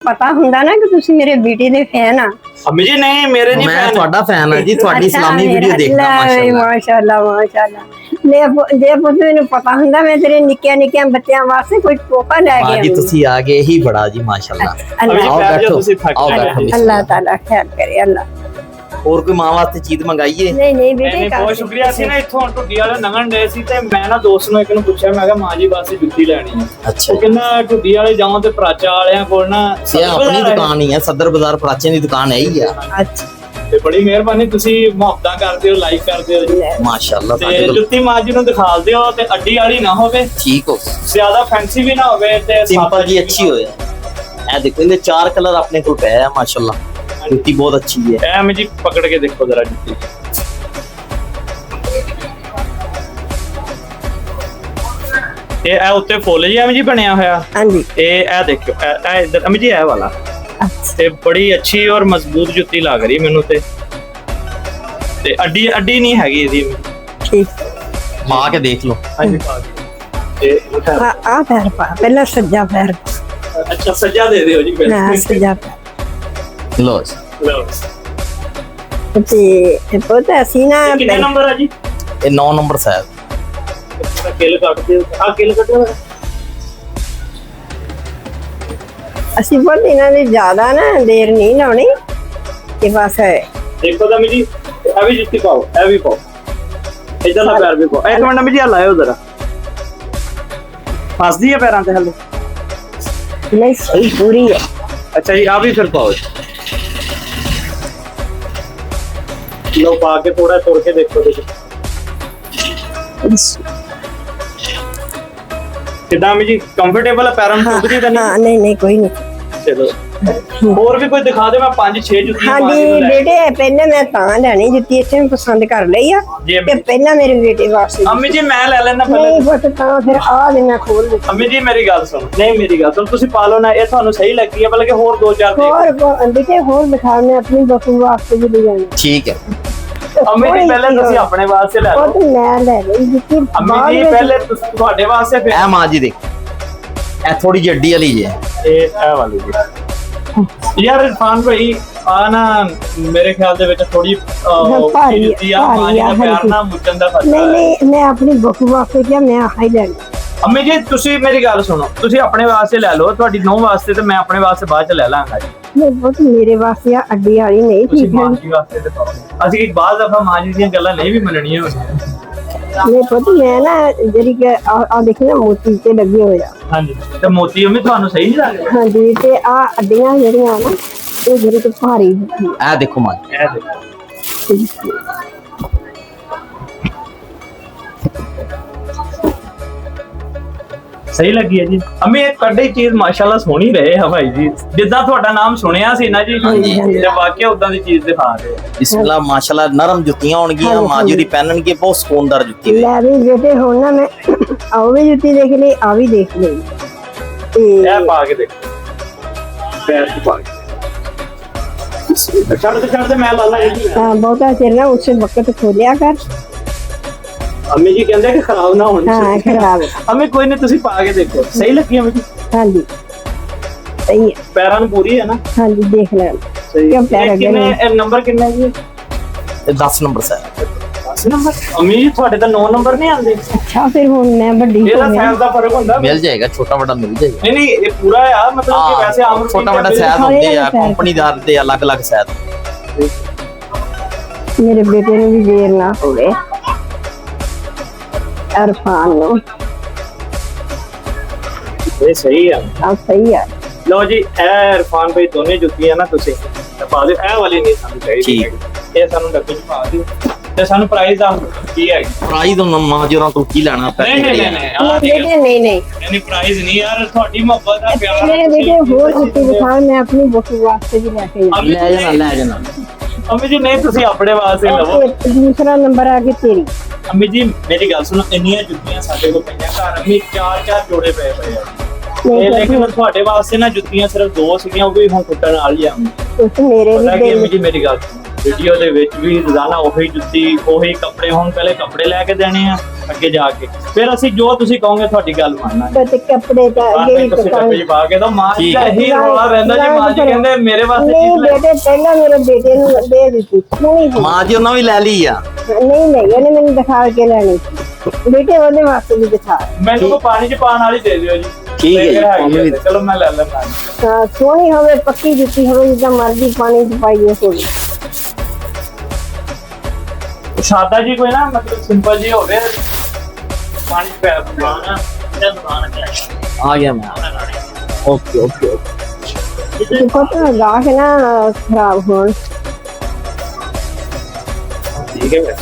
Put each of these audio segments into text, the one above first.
पता हुंदा ना कि तुसी मेरे बेटे दे फैन आ। अम्मी जी नहीं मेरे नहीं मैं फैन ਤੁਹਾਡਾ ਫੈਨ ਹਾਂ ਜੀ ਤੁਹਾਡੀ ਇਸਲਾਮੀ ਵੀਡੀਓ ਦੇਖਦਾ माशाल्लाह माशाल्लाह जे पुत्त मैनू पता हुंदा मैं तेरे निक्के बच्चों वास्ते कोई तोहफा ले के ਜੀ ਤੁਸੀਂ ਆ ਗਏ ਹੀ ਬੜਾ ਜੀ ਮਾਸ਼ਾਅੱਲਾ अल्लाह आओ बैठो ਤੁਸੀਂ ਥੱਕ आओ ਗਏ। बैठो अल्लाह ताला खैर करे अल्लाह। ਹੋਰ ਕੋਈ ਮਾਂ ਵਾਸਤੇ ਚੀਜ਼ ਮੰਗਾਈਏ नहीं बेटे नहीं बहुत शुक्रिया ਸੀ ਨਾ ਇੱਥੋਂ ਟੁੱਡੀ ਵਾਲੇ ਲੰਘਣ ਦੇ ਸੀ ਤੇ ਮੈਂ ਨਾ ਦੋਸਤ ਨੂੰ ਇੱਕ ਨੂੰ ਪੁੱਛਿਆ ਮੈਂ ਕਿਹਾ ਮਾਂ ਜੀ ਵਾਸਤੇ ਜੁੱਤੀ ਲੈਣੀ ਹੈ ਅੱਛਾ ਉਹ ਕਹਿੰਦਾ ਟੁੱਡੀ ਵਾਲੇ ਜਾਵਾਂ ਤੇ ਪ੍ਰਾਚਾ ਵਾਲਿਆਂ ਕੋਲ ਨਾ ਇਹ ਆਪਣੀ ਦੁਕਾਨ ਹੀ ਹੈ ਸਦਰ ਬਾਜ਼ਾਰ ਪ੍ਰਾਚੀਨ ਦੀ ਦੁਕਾਨ ਹੈ ਹੀ ਆ अच्छा ਤੇ ਬੜੀ ਮਿਹਰਬਾਨੀ ਤੁਸੀਂ ਮੁਹੱਬਤਾਂ ਕਰਦੇ ਹੋ ਲਾਈਕ ਕਰਦੇ ਹੋ ਜੀ ਮਾਸ਼ਾਅੱਲਾ ਤੇ ਸਾਡੇ ਕੋਲ ਜੁੱਤੀ ਮਾਂ ਜੀ ਨੂੰ ਦਿਖਾ ਦਿਓ ਤੇ ਅੱਡੀ ਵਾਲੀ ਨਾ ਹੋਵੇ ਠੀਕ ਹੋ ਜ਼ਿਆਦਾ ਫੈਂਸੀ ਵੀ ਨਾ ਹੋਵੇ ਤੇ ਸਿੰਪਲ ਜੀ ਅੱਛੀ ਹੋਏ ਇਹ ਦੇਖੋ ਇਹਦੇ ਚਾਰ ਕਲਰ ਆਪਣੇ ਕੋਲ ਪਏ ਆ ਮਾਸ਼ਾਅੱਲਾ ਜੁੱਤੀ ਬਹੁਤ ਅੱਛੀ ਹੈ ਐ ਮੈਂ ਜੀ ਪਕੜ ਕੇ ਦੇਖੋ ਜ਼ਰਾ ਜੁੱਤੀ ਇਹ ਉੱਤੇ ਫੁੱਲ ਜੀ ਐਵੇਂ ਜੀ ਬਣਿਆ ਹੋਇਆ हाँ जी ਇਹ ਦੇਖਿਓ ਇਹ ਇੱਧਰ ਅਮੀ ਜੀ ਇਹ ਵਾਲਾ अच्छा ਤੇ ਬੜੀ ਅੱਛੀ ਔਰ ਮਜ਼ਬੂਤ ਜੁੱਤੀ ਲੱਗ ਰਹੀ ਮੈਨੂੰ ਤੇ ਅੱਡੀ ਨਹੀਂ ਹੈਗੀ ਇਹਦੀ ठीक ਪਾ ਕੇ ਦੇਖ ਲਓ ਹਾਂਜੀ ਤੇ आ पैर पा पहला सज्जा पैर ਅੱਛਾ ਸੱਜਾ ਦੇ ਦਿਓ ਜੀ ना सज्जा पैर ਲਓ ਜੀ। ਲਓ ਤੇ ਪੁੱਤ ਅਸੀਂ ਨਾ ਕਿੰਨੇ ਨੰਬਰ ਆ ਜੀ ਇਹ 9 ਨੰਬਰ ਸਾਹਿਬ ਕਿਲ ਕੱਟ ਦਿਓ ਆ ਕਿਲ ਕੱਟੋ ਅਸੀਂ ਬਹੁਤ ਇਹਨਾਂ ਦੇ ਜ਼ਿਆਦਾ ਨਾ ਦੇਰ ਨਹੀਂ ਲਾਉਣੀ ਕਿ ਬਸ ਦੇਖੋ ਤਾਂ ਜੀ ਇਹ ਵੀ ਜੁੱਤੀ ਪਾਓ ਇਹ ਵੀ ਪਾਓ ਇਧਰ ਦਾ ਪੈਰ ਵੀ ਪਾਓ ਇੱਕ ਮਿੰਟ ਮੀ ਜੀ ਲਾਇਓ ਜ਼ਰਾ ਫਸਦੀ ਹੈ ਪੈਰਾਂ ਤੇ ਹਲੇ ਨਹੀਂ ਸਹੀ ਪੂਰੀ ਹੈ ਅੱਛਾ ਜੀ ਆ ਵੀ ਫਿਰ ਪਾਓ ਲੋ ਪਾ ਕੇ ਥੋੜਾ ਤੁਰ ਕੇ ਦੇਖੋ ਤੁਸੀਂ ਕਿਦਾਂ ਮੀ ਜੀ ਕੰਫਰਟੇਬਲ ਹੈ ਪੈਰਾਂ ਨੂੰ ਟੁੱਟਦੀ ਤਾਂ ਹਾਂ ਨਹੀਂ ਨਹੀਂ ਕੋਈ ਨਹੀਂ ਚਲੋ ਹੋਰ ਵੀ ਕੋਈ ਦਿਖਾ ਦਿਓ ਮੈਂ 5-6 ਜੁੱਤੀਆਂ ਪਾ ਹਾਂਜੀ ਕੇ ਲੈ ਬੇਟੇ ਪਹਿਲਾਂ ਮੈਂ ਤਾਂ ਲੈਣੀ ਜੁੱਤੀ ਇੱਥੇ ਮੈਂ ਪਸੰਦ ਕਰ ਲਈ ਆ ਜੀ ਤੇ ਪਹਿਲਾਂ ਮੇਰੇ ਬੇਟੇ ਵਾਸਤੇ ਅੰਮੀ ਜੀ ਮੈਂ ਲੈ ਲੈਣਾ ਨਹੀਂ ਪਹਿਲੇ ਪੁੱਤ ਤਾਂ ਫਿਰ ਆ ਦੇ ਮੈਂ ਖੋਲ ਦਿੱਤੀ ਅੰਮੀ ਜੀ ਮੇਰੀ ਗੱਲ ਸੁਣੋ ਨਹੀਂ ਮੇਰੀ ਗੱਲ ਸੁਣੋ ਤੁਸੀਂ ਪਾ ਲਓ ਨਾ ਇਹ ਤੁਹਾਨੂੰ ਸਹੀ ਲੱਗੀ ਹੈ ਬਲਕਿ ਹੋਰ 2-4 ਦੇਖ ਹੋਰ ਬੇਟੇ ਹੋਰ ਦਿਖਾ ਮੈਂ ਆਪਣੀ ਬਸੂ ਵਾਸਤੇ ਵੀ ਲੈ ਜਾਣੀ ਠੀਕ ਹੈ ਅੰਮੀ ਜੀ ਪਹਿਲੇ ਤੁਸੀਂ ਆਪਣੇ ਵਾਸਤੇ ਲੈ ਉਹ ਲਓ ਤਾਂ ਮੈਂ ਲੈ ਲਈ ਜੁੱਤੀ ਅੰਮੀ ਜੀ ਪਹਿਲੇ ਤੁਹਾਡੇ ਵਾਸਤੇ ਫਿਰ ਇਹ ਮਾਂ ਜੀ ਦੇਖ ਇਹ ਥੋੜੀ ਜਿਹੀ ਅੱਡੀ ਵਾਲੀ ਹੈ ਇਹ ਵਾਲੀ ਜੀ ਯਾਰ ਇਰਫਾਨ ਭਾਈ ਆ ਨਾ ਮੇਰੇ ਖਿਆਲ ਦੇ ਵਿੱਚ ਥੋੜੀ ਭਾਰੀ ਜੁੱਤੀ ਆ ਮਾਂ ਜੀ ਦਾ ਪਿਆਰ ਨਾ ਮੁੱਚਣ ਦਾ ਫਰਕ ਹੈ ਨਹੀਂ ਮੈਂ ਆਪਣੀ ਬਸੂ ਵਾਸਤੇ ਕਿਹਾ ਮੈਂ ਆਹ ਹੀ ਲੈਣੀ ਅੰਮੀ ਜੀ ਤੁਸੀਂ ਮੇਰੀ ਗੱਲ ਸੁਣੋ ਤੁਸੀਂ ਆਪਣੇ ਵਾਸਤੇ ਲੈ ਲਓ ਤੁਹਾਡੀ ਨੌਂ ਵਾਸਤੇ ਤੇ ਮੈਂ ਆਪਣੇ ਵਾਸਤੇ ਬਾਅਦ ਚ ਲੈ ਲਾਂਗਾ ਜੀ ਨਹੀਂ ਬਹੁਤ ਮੇਰੇ ਵਾਸਤੇ ਆ ਅੱਡੀ ਵਾਲੀ ਨਹੀਂ ਤੁਸੀਂ ਠੀਕ ਮਾਂ ਜੀ ਵਾਸਤੇ ਤੇ ਪਾਓ ਅਸੀਂ ਇੱਕ ਬਾਅਦ ਦਫਾ ਮਾਂ ਜੀ ਦੀਆਂ ਗੱਲਾਂ ਨਹੀਂ ਵੀ ਮੰਨਣੀਆਂ ਨਹੀਂ ਪਤਾ ਮੈਂ ਨਾ ਜਿਹੜੀ ਕਿ ਆ ਦੇਖੀ ਨਾ ਮੋਤੀ ਤੇ ਲੱਗੇ ਹੋਏ ਆ ਹਾਂਜੀ ਤੇ ਮੋਤੀ ਅੰਮੀ ਤੁਹਾਨੂੰ ਸਹੀ ਨਹੀਂ ਲੱਗਦਾ ਹਾਂਜੀ ਤੇ ਆ ਅੱਡੀਆਂ ਜਿਹੜੀਆਂ ਨਾ ਇਹ ਜਿਹੜੇ ਤੋਂ ਭਾਰੀ ਹੁੰਦੀ ਇਹ ਦੇਖੋ ਮਾਂ ਇਹ ਦੇਖੋ ਸਹੀ ਲੱਗੀ ਹੈ ਜੀ ਅੰਮੀ ਇਹ ਕੱਢੀ ਚੀਜ਼ ਮਾਸ਼ਾਅੱਲਾ ਸੋਹਣੀ ਰਹੇ ਹੈ ਭਾਈ ਜੀ ਜਿੱਦਾਂ ਤੁਹਾਡਾ ਨਾਮ ਸੁਣਿਆ ਸੀ ਨਾ ਜੀ ਤੇ ਵਾਕਿਆ ਉਦਾਂ ਦੀ ਚੀਜ਼ ਦਿਖਾ ਰਹੇ ਬਿਸਮਿਲ੍ਲਾ ਮਾਸ਼ਾਅੱਲਾ ਨਰਮ ਜੁੱਤੀਆਂ ਹੋਣਗੀਆਂ ਮਾਂ ਜੀ ਦੀ ਪਹਿਨਣਗੇ ਬਹੁਤ ਸਕੂਨਦਾਰ ਜੁੱਤੀ ਹੋਈ ਲੈ ਵੀ ਬੇਟੇ ਹੁਣ ਨਾ ਮੈਂ ਆਹ ਵੀ ਜੁੱਤੀ ਦੇਖ ਲਈ ਆ ਵੀ ਦੇਖ ਲਈ ਤੇ ਇਹ ਪਾ ਕੇ ਦੇਖੋ ਪੈਰ ਚ ਪਾ ਕੇ ਛੱਡ ਮੈਂ ਲਾ ਲਾ ਜੀ ਬਹੁਤਾ ਚਿਰ ਨਾ ਉਸੇ ਵਕਤ ਖੋਲਿਆ ਕਰ ਅੰਮੀ ਜੀ ਕਹਿੰਦੇ ਕਿ ਖਰਾਬ ਨਾ ਹੋਣ ਹਾਂ ਖਰਾਬ ਅੰਮੀ ਕੋਈ ਨਹੀਂ ਤੁਸੀਂ ਪਾ ਕੇ ਦੇਖੋ ਸਹੀ ਲੱਗੀ ਅੰਮੀ ਜੀ ਹਾਂਜੀ ਸਹੀ ਹੈ ਪੈਰਾਂ ਨੂੰ ਪੂਰੀ ਹੈ ਨਾ ਹਾਂਜੀ ਦੇਖ ਲੈਣ ਸਹੀ ਕਿਉਂ ਪੈਰ ਇਹ ਅੱਗੇ ਕਿੰਨੇ ਨਹੀਂ? ਇਹ ਨੰਬਰ ਕਿੰਨਾ ਹੈ ਜੀ ਇਹ 10 ਨੰਬਰ ਸਾਹਿਬ 10 ਨੰਬਰ ਅੰਮੀ ਜੀ ਤੁਹਾਡੇ ਤਾਂ 9 ਨੰਬਰ ਨਹੀਂ ਆਉਂਦੇ ਅੱਛਾ ਫਿਰ ਹੁਣ ਮੈਂ ਵੱਡੀ ਇਹਦਾ ਹੋ ਸਾਈਜ਼ ਦਾ ਫਰਕ ਹੁੰਦਾ ਮਿਲ ਜਾਏਗਾ ਛੋਟਾ ਵੱਡਾ ਮਿਲ ਜਾਏਗਾ ਨਹੀਂ ਨਹੀਂ ਇਹ ਪੂਰਾ ਆ ਮਤਲਬ ਕਿ ਵੈਸੇ ਆਮ ਛੋਟਾ ਵੱਡਾ ਸਾਈਜ਼ ਹੁੰਦੇ ਆ ਕੰਪਨੀਦਾਰ ਦੇ ਅਲੱਗ-ਅਲੱਗ ਸਾਈਜ਼ ਮੇਰੇ ਬੇਟੇ ਨੂੰ ਵੀ ਦੇਰ ਨਾ ਹੋਵੇ ਅਰਫਾਨ ਨੂੰ ਇਹ ਸਹੀ ਆ ਆ ਸਹੀ ਆ ਲਓ ਜੀ ਇਹ ਇਰਫਾਨ ਭਾਈ ਦੋਨੇ ਜੁੱਤੀਆਂ ਨਾ ਤੁਸੀਂ ਪਾ ਦਿਓ ਇਹ ਵਾਲੀ ਨਹੀਂ ਸਾਨੂੰ ਚਾਹੀਦੀ ਠੀਕ। ਇਹ ਸਾਨੂੰ ਡੱਬੇ ਚ ਪਾ ਦਿਓ ਤੇ ਸਾਨੂੰ ਪ੍ਰਾਈਸ ਦਾ ਕੀ ਹੈ ਪ੍ਰਾਈਸ ਤੋਂ ਮਾਂ ਜੀ ਹੋਰਾਂ ਤੋਂ ਕੀ ਲੈਣਾ ਨਹੀਂ ਨਹੀਂ ਨਹੀਂ ਬੇਟੇ ਨਹੀਂ ਨਹੀਂ ਨਹੀਂ ਪ੍ਰਾਈਸ ਨਹੀਂ ਯਾਰ ਤੁਹਾਡੀ ਮੁਹੱਬਤ ਦਾ ਪਿਆਰ ਮੇਰੇ ਬੇਟੇ ਹੋਰ ਜੁੱਤੀ ਦਿਖਾ ਮੈਂ ਆਪਣੀ ਬਸੂ ਵਾਸਤੇ ਵੀ ਲੈ ਕੇ ਜਾਣੀ ਲੈ ਜਾਣਾ ਅੰਮੀ ਜੀ ਨਹੀਂ ਤੁਸੀਂ ਆਪਣੇ ਵਾਸਤੇ ਲਵੋ ਤੇ ਦੂਸਰਾ ਨੰਬਰ ਆ ਕੇ ਤੇਰੀ ਅੰਮੀ ਜੀ ਮੇਰੀ ਗੱਲ ਸੁਣੋ ਇੰਨੀਆਂ ਜੁੱਤੀਆਂ ਸਾਡੇ ਕੋਲ ਪਈਆਂ ਘਰ ਅੰਮੀ 4 ਪਏ ਆ ਇਹ ਲੇਕਿਨ ਤੁਹਾਡੇ ਵਾਸਤੇ ਨਾ ਜੁੱਤੀਆਂ ਸਿਰਫ 2 ਸੀਗੀਆਂ ਉਹ ਵੀ ਹੁਣ ਟੁੱਟਣ ਵਾਲੀਆਂ ਤੁਸੀਂ ਮੇਰੇ ਵੀ ਪਤਾ ਕੀ ਅੰਮੀ ਦਿਲ ਜੀ ਮੇਰੀ ਗੱਲ ਸੁਣੋ ਵੀਡੀਓ ਦੇ ਵਿੱਚ ਵੀ ਰੋਜ਼ਾਨਾ ਉਹੀ ਜੁੱਤੀ ਉਹੀ ਕੱਪੜੇ, ਹੁਣ ਪਹਿਲੇ ਕੱਪੜੇ ਲੈ ਕੇ ਦੇਣੇ ਆ ਅੱਗੇ ਜਾ ਕੇ, ਫਿਰ ਅਸੀਂ ਜੋ ਤੁਸੀਂ ਕਹੋਗੇ ਤੁਹਾਡੀ ਗੱਲ ਮੰਨਾਂਗੇ। ਤੇ ਕੱਪੜੇ ਤਾਂ ਅੱਗੇ ਹੀ ਤੁਸੀਂ ਪਕਾਂਗੇ। ਡੱਬੇ 'ਚ ਪਾ ਕੇ ਤਾਂ ਮਾਂ ਜੀ ਠੀਕ ਦਾ ਹੈ। ਇਹੀ ਰੌਲਾ ਰਹਿੰਦਾ ਜੀ, ਮਾਂ ਜੀ ਕਹਿੰਦੇ ਮੇਰੇ ਵਾਸਤੇ ਨਹੀਂ ਚੀਜ਼ ਲੈ। ਬੇਟੇ, ਪਹਿਲਾਂ ਮੇਰੇ ਬੇਟੇ ਨੂੰ ਦੇ ਦਿੱਤੀ ਨਹੀਂ ਮਾਂ ਜੀ ਉਹਨਾਂ ਵੀ ਲੈ ਲਈ ਆ। ਨਹੀਂ ਨਹੀਂ, ਉਹਨੇ ਮੈਨੂੰ ਦਿਖਾ ਕੇ ਲੈਣੀ ਸੀ। ਬੇਟੇ ਉਹਦੇ ਵਾਸਤੇ ਵੀ ਦਿਖਾ। ਮੈਨੂੰ ਤਾਂ ਪਾਣੀ 'ਚ ਪਾਣ ਵਾਲੀ ਦੇ ਦਿਓ ਜੀ। ਠੀਕ ਹੈ ਜੀ, ਹੈਗੀ ਪਾਣੀ ਹੈ, ਵੀ- ਚਲੋ ਮੈਂ ਲੈ ਲੈਂਦਾ। ਤਾਂ ਸੋਹਣੀ ਹੋਵੇ, ਪੱਕੀ ਜੁੱਤੀ ਹੋਵੇ, ਜਿੱਦਾਂ ਮਰਜ਼ੀ ਪਾਣੀ ਚ ਪਾਈਏ ਹੋਵੇ। ਸਾਦਾ ਜੀ ਕੋਈ ਨਾ, ਮਤਲਬ ਸਿੰਪਲ ਜੀ ਹੋਵੇ, ਪਾਣੀ 'ਚ ਪੈਰ ਪਾਣਾ ਤੇ ਦੁਕਾਨ ਤੇ ਆ ਗਿਆ ਮੈਂ। Okay okay okay. ਦੇਖੋ ਤਾਂ ਗਾਹਕ ਨਾ ਖਰਾਬ ਹੋਣ। ਠੀਕ ਹੈ।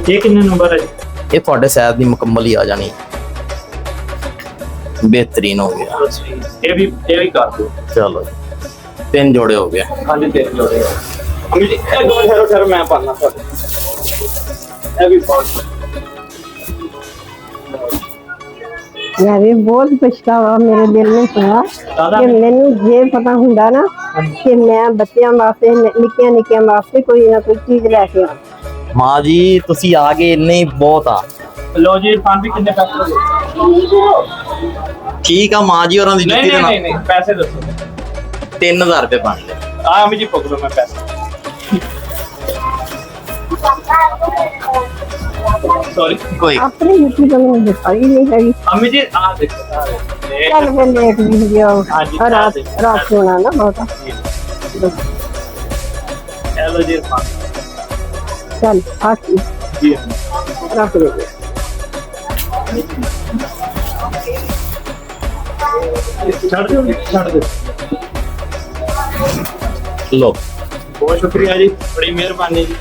ਇਹ ਕਿੰਨੇ ਨੰਬਰ ਹੈ ਜੀ? ਇਹ ਤੁਹਾਡੇ ਸਾਈਜ਼ ਦੀ ਮੁਕੰਮਲ ਹੀ ਆ ਜਾਣੀ। ਬਿਹਤਰੀਨ ਹੋ ਗਿਆ। ਇਹ ਵੀ ਕਰ ਦਿਓ। ਚਲੋ 3 ਜੋੜੇ ਹੋ ਗਏ। ਹਾਂਜੀ ਤੇ ਜੋੜੇ ਅਮੀ ਜੀ, ਇਹ ਦੋ ਠਹਿਰੋ ਮੈਂ ਪਾਣਾ ਤੁਹਾਡੇ। ਇਹ ਵੀ ਬਹੁਤ ਮੈਂ ਵੀ ਬਹੁਤ ਪਛਤਾਵਾ ਮੇਰੇ ਦਿਲ ਨੂੰ ਹੋਇਆ ਕਿ ਮੈਨੂੰ ਜੇ ਪਤਾ ਹੁੰਦਾ ਨਾ ਕਿ ਮੈਂ ਬੱਚਿਆਂ ਵਾਸਤੇ, ਨਿੱਕੀਆਂ ਨਿੱਕੀਆਂ ਵਾਸਤੇ ਕੋਈ ਨਾ ਕੋਈ ਚੀਜ਼ ਲੈ ਕੇ ਆਵਾਂ। ਮਾਂ ਜੀ ਤੁਸੀਂ ਆ ਗਏ, ਇੰਨੇ ਹੀ ਬਹੁਤ ਆ। ਲੋ ਜੀ, ਫਨ ਵੀ ਕਿੰਨੇ ਪੈਸੇ ਹੋਗੇ? ਠੀਕ ਆ ਮਾਂ ਜੀ, ਉਹਨਾਂ ਦੀ ਨਹੀਂ ਜੁੱਤੀ ਦੇ ਨਹੀਂ ਨਾਲ ਨਹੀਂ, ਪੈਸੇ ਦੱਸੋ। 3000 ਰੁਪਏ ਬਣ ਗਏ। ਆ ਅਮੀ ਜੀ ਪਕੜੋ, ਮੈਂ ਪੈਸੇ। ਸੌਰੀ ਕੋਈ ਆਪਣੀ ਜੁੱਤੀ ਤਾਂ ਮੈਨੂੰ ਦਿਖਾਈ ਨਹੀਂ ਹੈਗੀ। ਅਮੀ ਜੀ ਆ ਦੇਖੋ, ਆਹ ਦੇਖੋ। ਇਹ ਚੱਲ ਫਿਰ ਦੇਖ ਵੀਡੀਓ। ਹਾਂਜੀ, ਰਾਤ ਰਾਤ ਹੋਣਾ ਨਾ ਬਹੁਤਾ। ਚਲੋ ਜੀ ਫਨ ਚੱਲ ਆ ਕੀ ਜੀ। ਰੱਖ ਦੇ। ਛੱਡ ਦਿਓ, ਛੱਡ ਦਿਓ। ਲੋ ਬਹੁਤ ਸ਼ੁਕਰੀਆ ਜੀ, ਬੜੀ ਮਿਹਰਬਾਨੀ ਜੀ।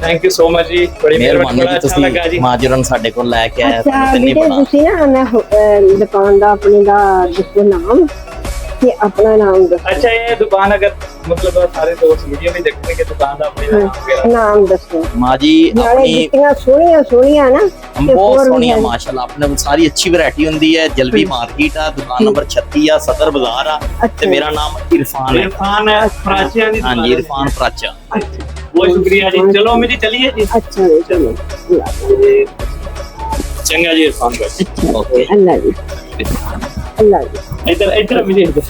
ਥੈਂਕ ਯੂ ਸੋ ਮਚ ਜੀ, ਬੜੀ ਮਿਹਰਬਾਨੀ ਬੜਾ ਜੀ, ਅੱਛਾ ਲੱਗਾ ਜੀ। ਤੁਸੀਂ ਮਾਂ ਜੀ ਉਹਨਾਂ ਨੂੰ ਸਾਡੇ ਕੋਲ ਲੈ ਕੇ ਆਏ। ਅੱਛਾ ਤੇ ਨਹੀਂ ਬੇਟੇ, ਬਣਾ ਤੁਸੀਂ ਨਾ ਮੈਂ ਦੁਕਾਨ ਦਾ ਆਪਣੀ ਦਾ ਦੱਸੋ ਨਾਮ ਤੇ ਆਪਣਾ ਨਾਮ ਦੱਸੋ। ਅੱਛਾ, ਇਹ ਦੁਕਾਨ ਅਗਰ ਮਤਲਬ ਸਾਰੇ ਦੋਸਤ ਵੀਡੀਓ ਵੀ ਦੇਖਣਗੇ, ਦੁਕਾਨ ਦਾ ਆਪਣੇ ਨਾਮ ਵਗੈਰਾ। ਨਾਮ ਦੱਸੋ। ਮਾਂ ਜੀ ਨਾਲੇ ਆਪਣੀ ਜੁੱਤੀਆਂ ਸੋਹਣੀਆਂ ਸੋਹਣੀਆਂ ਨਾ ਤੇ ਬਹੁਤ ਹੋਰ ਵੀ ਸੋਹਣੀਆਂ ਹਨ। ਮਾਸ਼ਾਅੱਲਾ, ਆਪਣੇ ਕੋਲ ਸਾਰੀ ਅੱਛੀ ਵੈਰਾਈਟੀ ਹੁੰਦੀ ਹੈ। ਜਲਬੀ ਮਾਰਕੀਟ ਆ, ਦੁਕਾਨ ਨੰਬਰ 36 ਆ, ਸਦਰ ਬਾਜ਼ਾਰ ਆ। ਤੇ ਅੱਛਾ। ਮੇਰਾ ਨਾਮ ਇਰਫਾਨ ਹੈ। ਇਰਫਾਨ ਹੈ, ਪ੍ਰਾਚੀਆਂ ਦੀ ਹਾਂਜੀ, ਇਰਫਾਨ ਪ੍ਰਾਚਾ। ਬਹੁਤ ਸ਼ੁਕਰੀਆ ਜੀ। ਚਲੋ ਅਮੀ ਜੀ ਚਲਿਏ ਜੀ। ਅੱਛਾ ਜੀ, ਚਲੋ ਚੰਗਾ ਜੀ ਇਰਫਾਨ ਭਾਈ। ਓਕੇ। ਅੱਲਾ ਜੀ, ਅੱਲਾ ਜੀ। ਇੱਧਰ ਅਮੀ ਜੀ ਇੱਧਰ।